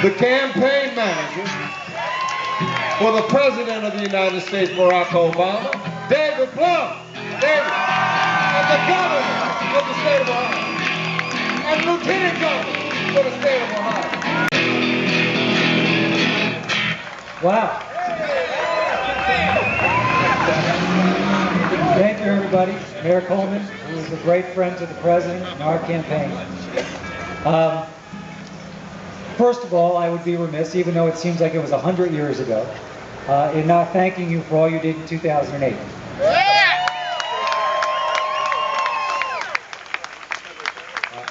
the campaign manager for the President of the United States, Barack Obama, David Blum. David. And the Governor of the State of Ohio. And Lieutenant Governor for the State of Ohio. Wow. Thank you, everybody. Mayor Coleman, who is a great friend to the President and our campaign. First of all, I would be remiss, even though it seems like it was 100 years ago, in not thanking you for all you did in 2008.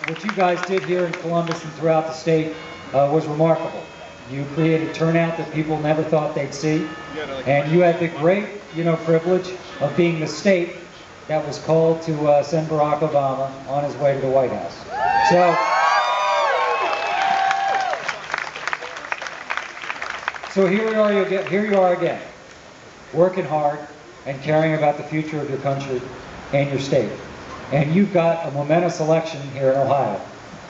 What you guys did here in Columbus and throughout the state was remarkable. You created turnout that people never thought they'd see, and you had the great, privilege of being the state that was called to send Barack Obama on his way to the White House. So here you are again, working hard and caring about the future of your country and your state. And you've got a momentous election here in Ohio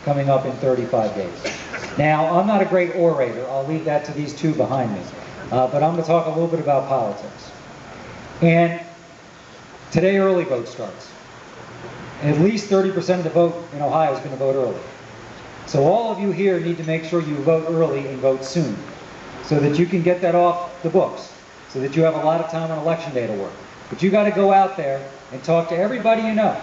coming up in 35 days. Now, I'm not a great orator. I'll leave that to these two behind me. But I'm going to talk a little bit about politics. And today early vote starts. At least 30% of the vote in Ohio is going to vote early. So all of you here need to make sure you vote early and vote soon, so that you can get that off the books, so that you have a lot of time on election day to work. But you got to go out there and talk to everybody you know.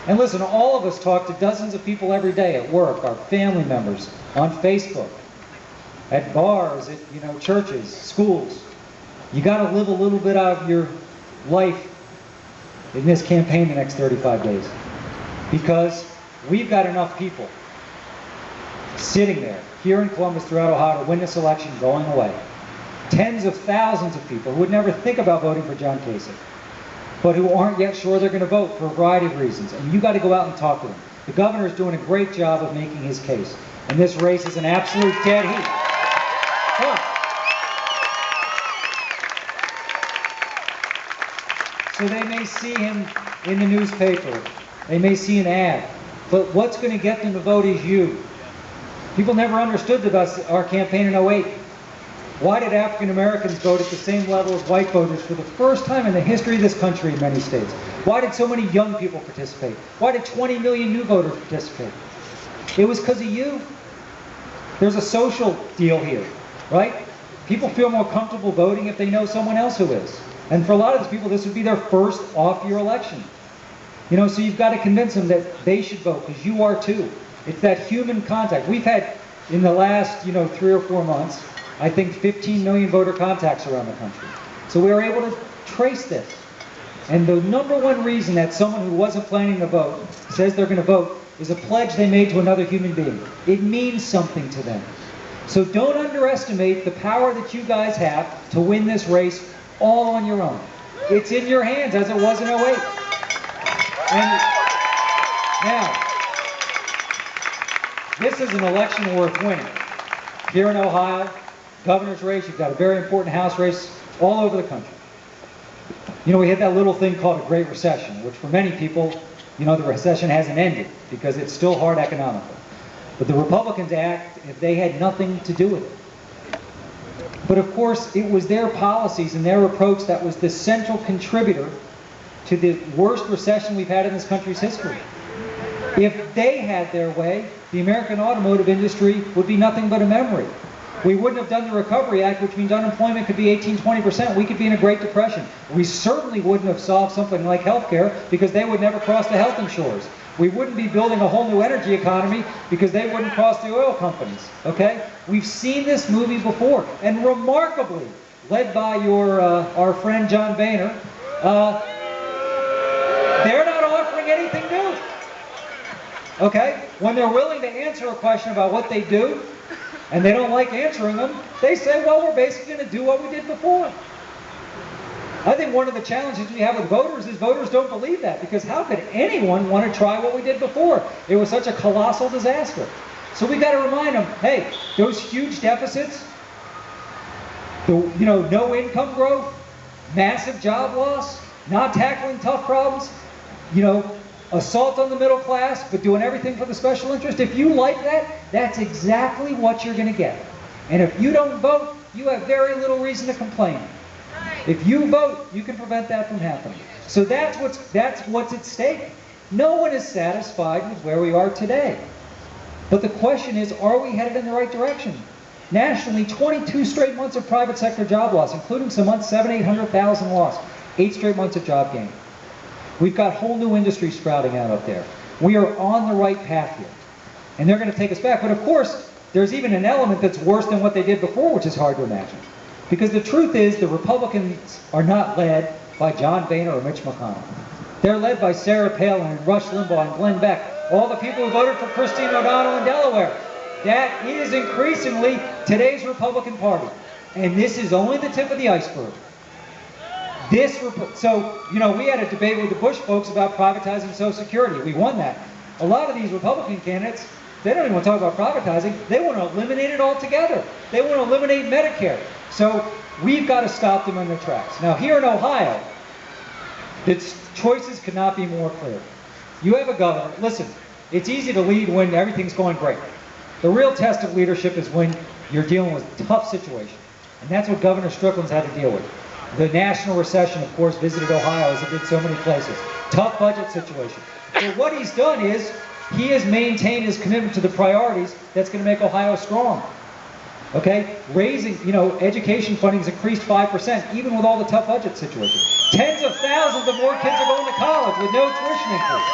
And listen, all of us talk to dozens of people every day at work, our family members, on Facebook, at bars, at churches, schools. You got to live a little bit out of your life in this campaign the next 35 days, because we've got enough people sitting there here in Columbus, throughout Ohio, to win this election going away. Tens of thousands of people who would never think about voting for John Kasich, but who aren't yet sure they're going to vote for a variety of reasons. And you got to go out and talk to them. The governor is doing a great job of making his case. And this race is an absolute dead heat. So they may see him in the newspaper. They may see an ad. But what's going to get them to vote is you. People never understood about our campaign in 08. Why did African Americans vote at the same level as white voters for the first time in the history of this country in many states? Why did so many young people participate? Why did 20 million new voters participate? It was because of you. There's a social deal here, right? People feel more comfortable voting if they know someone else who is. And for a lot of these people, this would be their first off-year election. So you've got to convince them that they should vote, because you are too. It's that human contact. We've had, in the last, 3 or 4 months, I think 15 million voter contacts around the country. So we were able to trace this. And the number one reason that someone who wasn't planning to vote says they're going to vote is a pledge they made to another human being. It means something to them. So don't underestimate the power that you guys have to win this race all on your own. It's in your hands, as it was in 08. And now, this is an election worth winning. Here in Ohio, governor's race, you've got a very important House race all over the country. We had that little thing called a Great Recession, which for many people, the recession hasn't ended because it's still hard economically. But the Republicans act if they had nothing to do with it. But of course, it was their policies and their approach that was the central contributor to the worst recession we've had in this country's history. If they had their way, the American automotive industry would be nothing but a memory. We wouldn't have done the Recovery Act, which means unemployment could be 18–20%. We could be in a Great Depression. We certainly wouldn't have solved something like health care, because they would never cross the health insurers. We wouldn't be building a whole new energy economy, because they wouldn't cross the oil companies. Okay? We've seen this movie before, and remarkably, led by our friend John Boehner, they're not offering anything new. Okay? When they're willing to answer a question about what they do, and they don't like answering them, they say, well, we're basically going to do what we did before. I think one of the challenges we have with voters is voters don't believe that, because how could anyone want to try what we did before? It was such a colossal disaster. So we got to remind them, hey, those huge deficits, no income growth, massive job loss, not tackling tough problems, assault on the middle class, but doing everything for the special interest. If you like that, that's exactly what you're going to get. And if you don't vote, you have very little reason to complain. If you vote, you can prevent that from happening. So that's what's at stake. No one is satisfied with where we are today. But the question is, are we headed in the right direction? Nationally, 22 straight months of private sector job loss, including some months 800,000 lost. 8 straight months of job gain. We've got whole new industries sprouting out up there. We are on the right path here. And they're going to take us back. But of course, there's even an element that's worse than what they did before, which is hard to imagine. Because the truth is, the Republicans are not led by John Boehner or Mitch McConnell. They're led by Sarah Palin and Rush Limbaugh and Glenn Beck, all the people who voted for Christine O'Donnell in Delaware. That is increasingly today's Republican Party. And this is only the tip of the iceberg. So, you know, we had a debate with the Bush folks about privatizing Social Security. We won that. A lot of these Republican candidates, they don't even want to talk about privatizing. They want to eliminate it altogether. They want to eliminate Medicare. So we've got to stop them in their tracks. Now, here in Ohio, the choices could not be more clear. You have a governor. Listen, it's easy to lead when everything's going great. The real test of leadership is when you're dealing with a tough situation. And that's what Governor Strickland's had to deal with. The national recession, of course, visited Ohio as it did so many places. Tough budget situation. So what he's done is he has maintained his commitment to the priorities that's going to make Ohio strong. Okay? Raising, you know, education funding's increased 5%, even with all the tough budget situation. Tens of thousands of more kids are going to college with no tuition increase.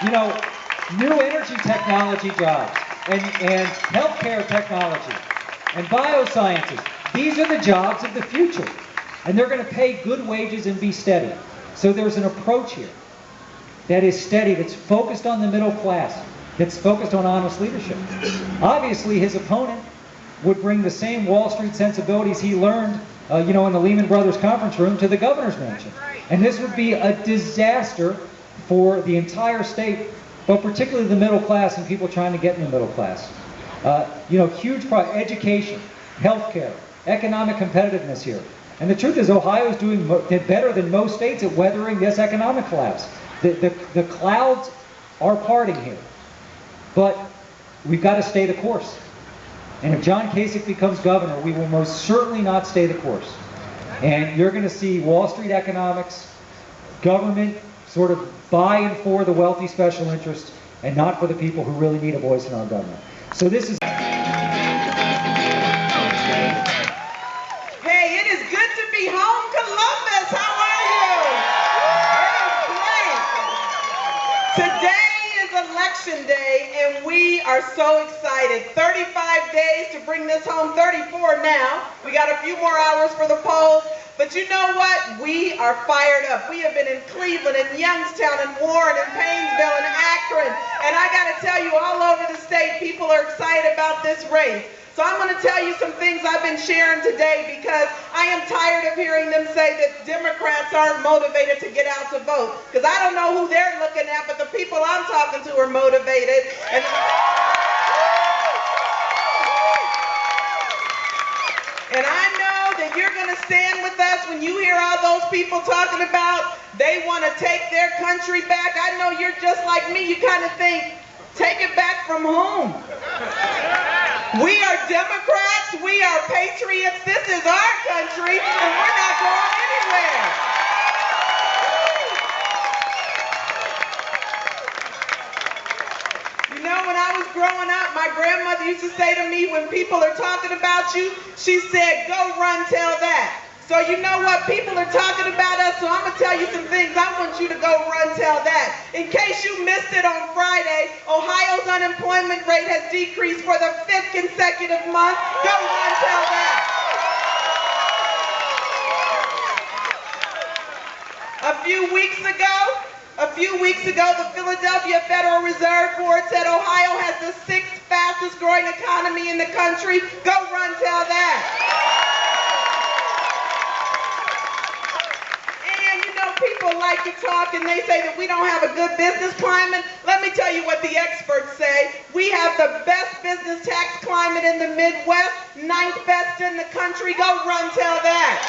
You know, new energy technology jobs and healthcare technology and biosciences. These are the jobs of the future. And they're going to pay good wages and be steady. So there's an approach here that is steady, that's focused on the middle class, that's focused on honest leadership. Obviously, his opponent would bring the same Wall Street sensibilities he learned, you know, in the Lehman Brothers conference room to the governor's mansion. And this would be a disaster for the entire state, but particularly the middle class and people trying to get in the middle class. You know, huge education, healthcare, economic competitiveness here. And the truth is, Ohio is doing better than most states at weathering this economic collapse. The clouds are parting here. But we've got to stay the course. And if John Kasich becomes governor, we will most certainly not stay the course. And you're going to see Wall Street economics, government sort of by and for the wealthy special interests, and not for the people who really need a voice in our government. So this is... Hey, it is good to be home, Columbus. How are you? It is great. Today is Election Day, and we are so excited. 35 days to bring this home, 34 now. We got a few more hours for the polls. But you know what? We are fired up. We have been in Cleveland and Youngstown and Warren and Painesville and Akron. And I got to tell you, all over the state, people are excited about this race. So I'm going to tell you some things I've been sharing today because I am tired of hearing them say that Democrats aren't motivated to get out to vote. Because I don't know who they're looking at, but the people I'm talking to are motivated. And I know that you're going to stand with us when you hear all those people talking about they want to take their country back. I know you're just like me. You kind of think, take it back from whom? We are Democrats. We are patriots. This is our country, and we're not going anywhere. You know, when I was growing up, my grandmother used to say to me, when people are talking about you, she said, go run tell that. So you know what? People are talking about us, so I'm going to tell you some things I want you to go run tell that. In case you missed it on Friday, Ohio's unemployment rate has decreased for the 5th consecutive month. Go run tell that. A few weeks ago, the Philadelphia Federal Reserve Board said Ohio has the 6th fastest growing economy in the country. Go run tell that. People like to talk and they say that we don't have a good business climate. Let me tell you what the experts say. We have the best business tax climate in the Midwest, 9th best in the country. Go run tell that.